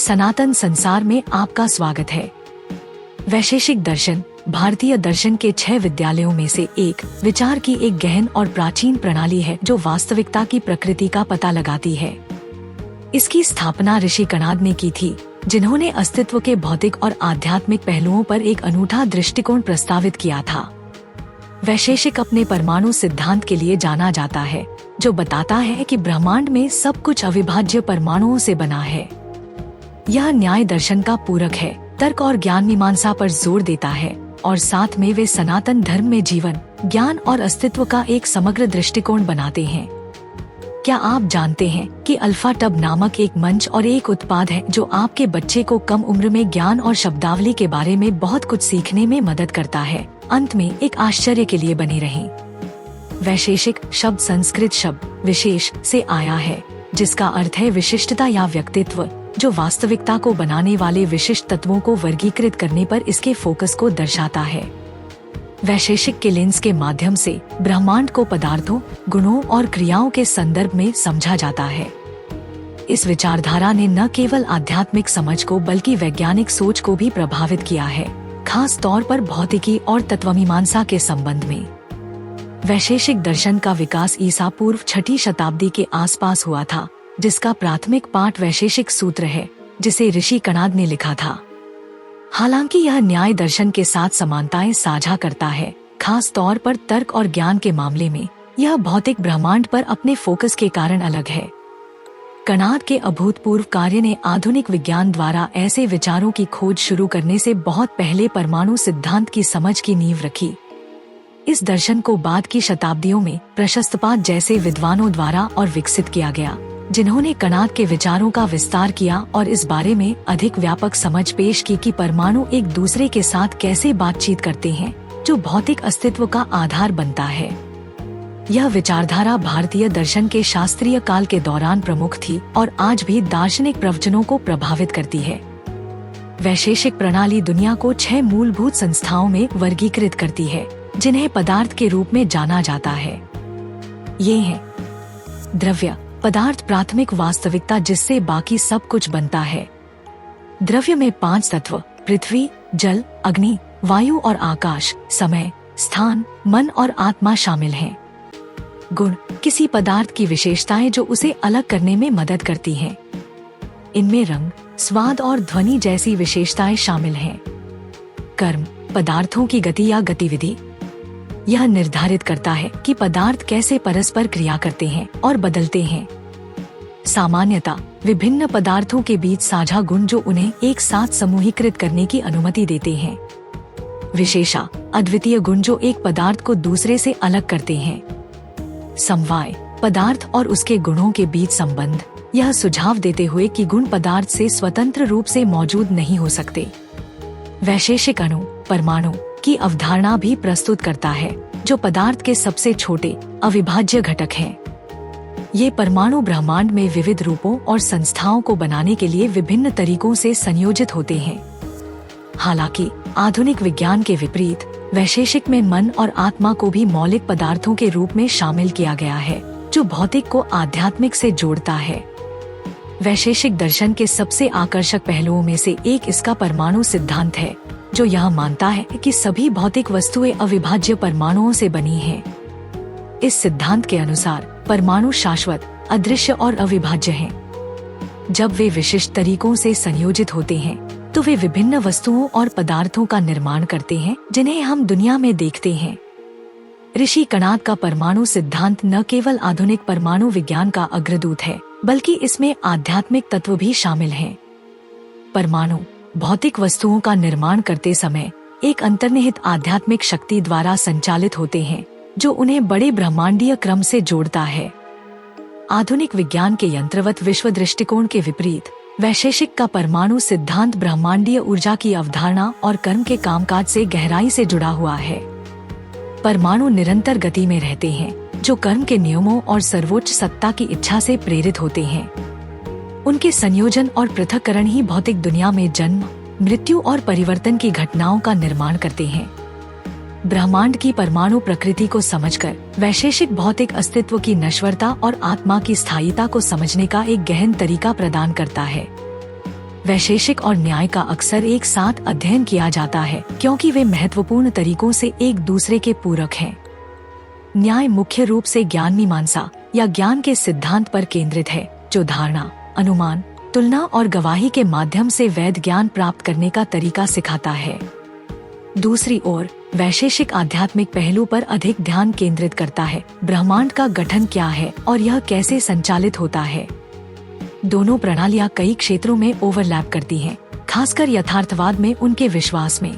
सनातन संसार में आपका स्वागत है। वैशेषिक दर्शन भारतीय दर्शन के 6 विद्यालयों में से एक विचार की एक गहन और प्राचीन प्रणाली है जो वास्तविकता की प्रकृति का पता लगाती है। इसकी स्थापना ऋषि कणाद ने की थी, जिन्होंने अस्तित्व के भौतिक और आध्यात्मिक पहलुओं पर एक अनूठा दृष्टिकोण प्रस्तावित किया था। वैशेषिक अपने परमाणु सिद्धांत के लिए जाना जाता है, जो बताता है कि ब्रह्मांड में सब कुछ अविभाज्य परमाणुओं से बना है। यह न्याय दर्शन का पूरक है, तर्क और ज्ञान मीमांसा पर जोर देता है और साथ में वे सनातन धर्म में जीवन, ज्ञान और अस्तित्व का एक समग्र दृष्टिकोण बनाते हैं। क्या आप जानते हैं कि अल्फा टब नामक एक मंच और एक उत्पाद है जो आपके बच्चे को कम उम्र में ज्ञान और शब्दावली के बारे में बहुत कुछ सीखने में मदद करता है। अंत में एक आश्चर्य के लिए बने रहें। वैशेषिक शब्द संस्कृत शब्द विशेष से आया है, जिसका अर्थ है विशिष्टता या व्यक्तित्व, जो वास्तविकता को बनाने वाले विशिष्ट तत्वों को वर्गीकृत करने पर इसके फोकस को दर्शाता है। वैशेषिक के लेंस के माध्यम से ब्रह्मांड को पदार्थों, गुणों और क्रियाओं के संदर्भ में समझा जाता है। इस विचारधारा ने न केवल आध्यात्मिक समझ को बल्कि वैज्ञानिक सोच को भी प्रभावित किया है, खास तौर पर भौतिकी और तत्वमीमांसा के संबंध में। वैशेषिक दर्शन का विकास ईसा पूर्व 6ठी शताब्दी के आसपास हुआ था, जिसका प्राथमिक पाठ वैशेषिक सूत्र है, जिसे ऋषि कणाद ने लिखा था। हालांकि यह न्याय दर्शन के साथ समानताएं साझा करता है, खास तौर पर तर्क और ज्ञान के मामले में, यह भौतिक ब्रह्मांड पर अपने फोकस के कारण अलग है। कणाद के अभूतपूर्व कार्य ने आधुनिक विज्ञान द्वारा ऐसे विचारों की खोज शुरू करने से बहुत पहले परमाणु सिद्धांत की समझ की नींव रखी। इस दर्शन को बाद की शताब्दियों में प्रशस्तपाद जैसे विद्वानों द्वारा और विकसित किया गया, जिन्होंने कणाद के विचारों का विस्तार किया और इस बारे में अधिक व्यापक समझ पेश की कि परमाणु एक दूसरे के साथ कैसे बातचीत करते हैं, जो भौतिक अस्तित्व का आधार बनता है। यह विचारधारा भारतीय दर्शन के शास्त्रीय काल के दौरान प्रमुख थी और आज भी दार्शनिक प्रवचनों को प्रभावित करती है। वैशेषिक प्रणाली दुनिया को 6 मूलभूत संस्थाओं में वर्गीकृत करती है, जिन्हें पदार्थ के रूप में जाना जाता है। ये हैं द्रव्य पदार्थ, प्राथमिक वास्तविकता जिससे बाकी सब कुछ बनता है। द्रव्य में 5 तत्व पृथ्वी, जल, अग्नि, वायु और आकाश, समय, स्थान, मन और आत्मा शामिल हैं। गुण किसी पदार्थ की विशेषताएं जो उसे अलग करने में मदद करती हैं। इनमें रंग, स्वाद और ध्वनि जैसी विशेषताएं शामिल हैं। कर्म पदार्थों की गति या गतिविधि, यह निर्धारित करता है कि पदार्थ कैसे परस्पर क्रिया करते हैं और बदलते हैं। सामान्यता विभिन्न पदार्थों के बीच साझा गुण जो उन्हें एक साथ समूहीकृत करने की अनुमति देते हैं। विशेषा अद्वितीय गुण जो एक पदार्थ को दूसरे से अलग करते हैं। समवाय पदार्थ और उसके गुणों के बीच संबंध, यह सुझाव देते हुए कि गुण पदार्थ से स्वतंत्र रूप से मौजूद नहीं हो सकते। वैशेषिक अणु परमाणु की अवधारणा भी प्रस्तुत करता है, जो पदार्थ के सबसे छोटे अविभाज्य घटक हैं। ये परमाणु ब्रह्मांड में विविध रूपों और संस्थाओं को बनाने के लिए विभिन्न तरीकों से संयोजित होते हैं। हालांकि आधुनिक विज्ञान के विपरीत वैशेषिक में मन और आत्मा को भी मौलिक पदार्थों के रूप में शामिल किया गया है, जो भौतिक को आध्यात्मिक से जोड़ता है। वैशेषिक दर्शन के सबसे आकर्षक पहलुओं में से एक इसका परमाणु सिद्धांत है, जो यह मानता है कि सभी भौतिक वस्तुएं अविभाज्य परमाणुओं से बनी हैं। इस सिद्धांत के अनुसार परमाणु शाश्वत, अदृश्य और अविभाज्य हैं। जब वे विशिष्ट तरीकों से संयोजित होते हैं, तो वे विभिन्न वस्तुओं और पदार्थों का निर्माण करते हैं, जिन्हें हम दुनिया में देखते हैं। ऋषि कणाद का परमाणु सिद्धांत न केवल आधुनिक परमाणु विज्ञान का अग्रदूत है, बल्कि इसमें आध्यात्मिक तत्व भी शामिल हैं। परमाणु भौतिक वस्तुओं का निर्माण करते समय एक अंतर्निहित आध्यात्मिक शक्ति द्वारा संचालित होते हैं, जो उन्हें बड़े ब्रह्मांडीय क्रम से जोड़ता है। आधुनिक विज्ञान के यंत्रवत विश्व दृष्टिकोण के विपरीत वैशेषिक का परमाणु सिद्धांत ब्रह्मांडीय ऊर्जा की अवधारणा और कर्म के कामकाज से गहराई से जुड़ा हुआ है। परमाणु निरंतर गति में रहते हैं, जो कर्म के नियमों और सर्वोच्च सत्ता की इच्छा से प्रेरित होते हैं। उनके संयोजन और पृथक्करण ही भौतिक दुनिया में जन्म, मृत्यु और परिवर्तन की घटनाओं का निर्माण करते हैं। ब्रह्मांड की परमाणु प्रकृति को समझकर वैशेषिक भौतिक अस्तित्व की नश्वरता और आत्मा की स्थायिता को समझने का एक गहन तरीका प्रदान करता है। वैशेषिक और न्याय का अक्सर एक साथ अध्ययन किया जाता है क्योंकि वे महत्वपूर्ण तरीकों से एक दूसरे के पूरक हैं। न्याय मुख्य रूप से ज्ञान मीमांसा या ज्ञान के सिद्धांत पर केंद्रित है, जो धारणा, अनुमान, तुलना और गवाही के माध्यम से वैध ज्ञान प्राप्त करने का तरीका सिखाता है। दूसरी ओर वैशेषिक आध्यात्मिक पहलू पर अधिक ध्यान केंद्रित करता है। ब्रह्मांड का गठन क्या है और यह कैसे संचालित होता है। दोनों प्रणालियां कई क्षेत्रों में ओवरलैप करती हैं, खासकर यथार्थवाद में उनके विश्वास में।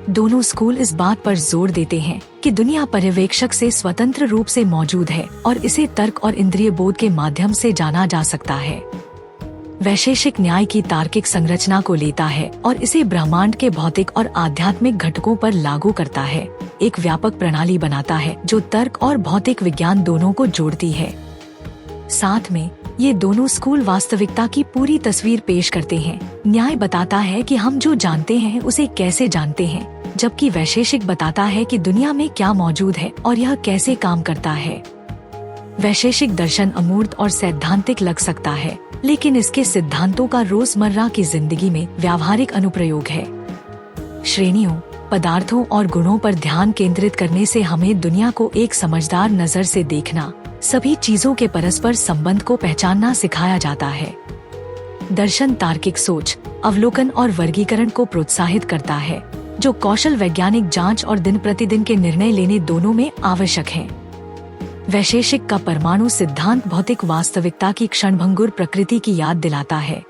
दोनों स्कूल इस बात पर जोर देते हैं कि दुनिया पर्यवेक्षक से स्वतंत्र रूप से मौजूद है और इसे तर्क और इंद्रिय बोध के माध्यम से जाना जा सकता है। वैशेषिक न्याय की तार्किक संरचना को लेता है और इसे ब्रह्मांड के भौतिक और आध्यात्मिक घटकों पर लागू करता है, एक व्यापक प्रणाली बनाता है जो तर्क और भौतिक विज्ञान दोनों को जोड़ती है। साथ में ये दोनों स्कूल वास्तविकता की पूरी तस्वीर पेश करते हैं। न्याय बताता है कि हम जो जानते हैं उसे कैसे जानते हैं, जबकि वैशेषिक बताता है कि दुनिया में क्या मौजूद है और यह कैसे काम करता है। वैशेषिक दर्शन अमूर्त और सैद्धांतिक लग सकता है, लेकिन इसके सिद्धांतों का रोजमर्रा की जिंदगी में व्यावहारिक अनुप्रयोग है। श्रेणियों, पदार्थों और गुणों पर ध्यान केंद्रित करने से हमें दुनिया को एक समझदार नजर से देखना, सभी चीजों के परस्पर संबंध को पहचानना सिखाया जाता है। दर्शन तार्किक सोच, अवलोकन और वर्गीकरण को प्रोत्साहित करता है, जो कौशल वैज्ञानिक जांच और दिन प्रतिदिन के निर्णय लेने दोनों में आवश्यक है। वैशेषिक का परमाणु सिद्धांत भौतिक वास्तविकता की क्षणभंगुर प्रकृति की याद दिलाता है।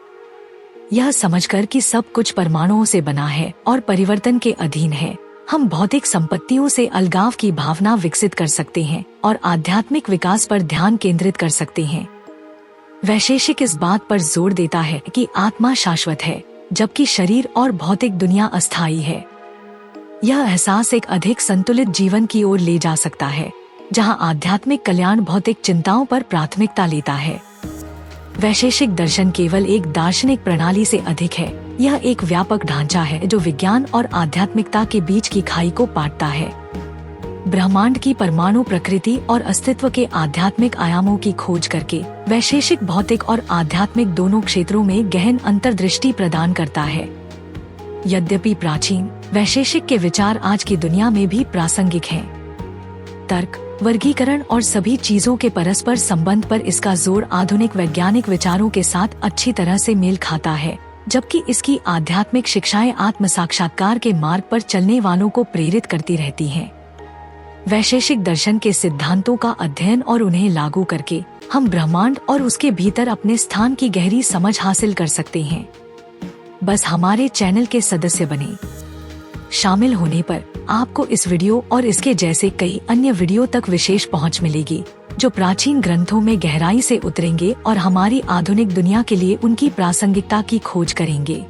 यह समझकर कि सब कुछ परमाणुओं से बना है और परिवर्तन के अधीन है, हम भौतिक संपत्तियों से अलगाव की भावना विकसित कर सकते हैं और आध्यात्मिक विकास पर ध्यान केंद्रित कर सकते हैं। वैशेषिक इस बात पर जोर देता है कि आत्मा शाश्वत है, जबकि शरीर और भौतिक दुनिया अस्थायी है। यह एहसास एक अधिक संतुलित जीवन की ओर ले जा सकता है, जहां आध्यात्मिक कल्याण भौतिक चिंताओं पर प्राथमिकता लेता है। वैशेषिक दर्शन केवल एक दार्शनिक प्रणाली से अधिक है, यह एक व्यापक ढांचा है जो विज्ञान और आध्यात्मिकता के बीच की खाई को पाटता है। ब्रह्मांड की परमाणु प्रकृति और अस्तित्व के आध्यात्मिक आयामों की खोज करके वैशेषिक भौतिक और आध्यात्मिक दोनों क्षेत्रों में गहन अंतर्दृष्टि प्रदान करता है। यद्यपि प्राचीन वैशेषिक के विचार आज की दुनिया में भी प्रासंगिक हैं। तर्क, वर्गीकरण और सभी चीजों के परस्पर संबंध पर इसका जोर आधुनिक वैज्ञानिक विचारों के साथ अच्छी तरह से मेल खाता है, जबकि इसकी आध्यात्मिक शिक्षाएं आत्म साक्षात्कार के मार्ग पर चलने वालों को प्रेरित करती रहती हैं। वैशेषिक दर्शन के सिद्धांतों का अध्ययन और उन्हें लागू करके हम ब्रह्मांड और उसके भीतर अपने स्थान की गहरी समझ हासिल कर सकते हैं। बस हमारे चैनल के सदस्य बने। शामिल होने पर आपको इस वीडियो और इसके जैसे कई अन्य वीडियो तक विशेष पहुंच मिलेगी, जो प्राचीन ग्रंथों में गहराई से उतरेंगे और हमारी आधुनिक दुनिया के लिए उनकी प्रासंगिकता की खोज करेंगे।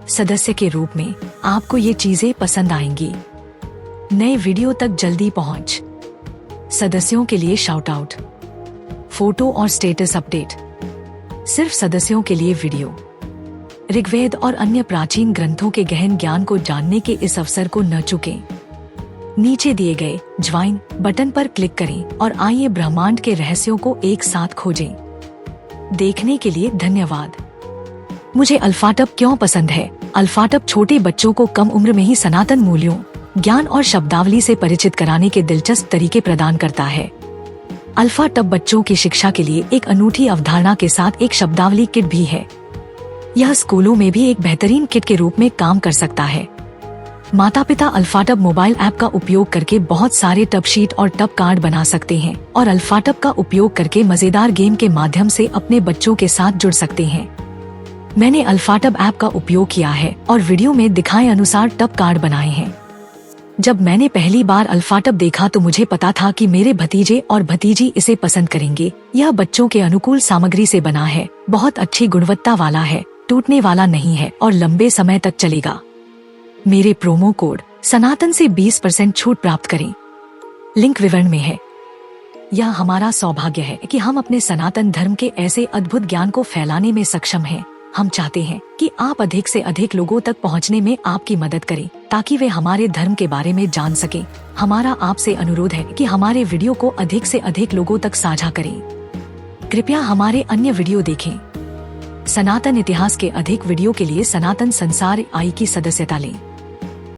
सदस्य के रूप में आपको ये चीजें पसंद आएंगी। नए वीडियो तक जल्दी पहुंच। सदस्यों के लिए शाउट आउट, फोटो और स्टेटस अपडेट, सिर्फ सदस्यों के लिए वीडियो। ऋग्वेद और अन्य प्राचीन ग्रंथों के गहन ज्ञान को जानने के इस अवसर को न चूकें। नीचे दिए गए ज्वाइन बटन पर क्लिक करें और आइए ब्रह्मांड के रहस्यों को एक साथ खोजें। देखने के लिए धन्यवाद। मुझे अल्फाटब क्यों पसंद है? अल्फाटब छोटे बच्चों को कम उम्र में ही सनातन मूल्यों, ज्ञान और शब्दावली से परिचित कराने के दिलचस्प तरीके प्रदान करता है। अल्फाटब बच्चों की शिक्षा के लिए एक अनूठी अवधारणा के साथ एक शब्दावली किट भी है। यह स्कूलों में भी एक बेहतरीन किट के रूप में काम कर सकता है। माता पिता अल्फाटब मोबाइल ऐप का उपयोग करके बहुत सारे टब शीट और टब कार्ड बना सकते हैं और अल्फाटब का उपयोग करके मजेदार गेम के माध्यम से अपने बच्चों के साथ जुड़ सकते हैं। मैंने अल्फाटब ऐप का उपयोग किया है और वीडियो में दिखाए अनुसार टब कार्ड बनाए हैं। जब मैंने पहली बार अल्फाटब देखा तो मुझे पता था कि मेरे भतीजे और भतीजी इसे पसंद करेंगे। यह बच्चों के अनुकूल सामग्री से बना है, बहुत अच्छी गुणवत्ता वाला है, टूटने वाला नहीं है और लंबे समय तक चलेगा। मेरे प्रोमो कोड सनातन से 20% छूट प्राप्त करें, लिंक विवरण में है। यह हमारा सौभाग्य है कि हम अपने सनातन धर्म के ऐसे अद्भुत ज्ञान को फैलाने में सक्षम हैं। हम चाहते हैं कि आप अधिक से अधिक लोगों तक पहुंचने में आपकी मदद करें, ताकि वे हमारे धर्म के बारे में जान सकें। हमारा आपसे अनुरोध है कि हमारे वीडियो को अधिक से अधिक लोगों तक साझा करें। कृपया हमारे अन्य वीडियो देखें। सनातन इतिहास के अधिक वीडियो के लिए सनातन संसार आई की सदस्यता लें।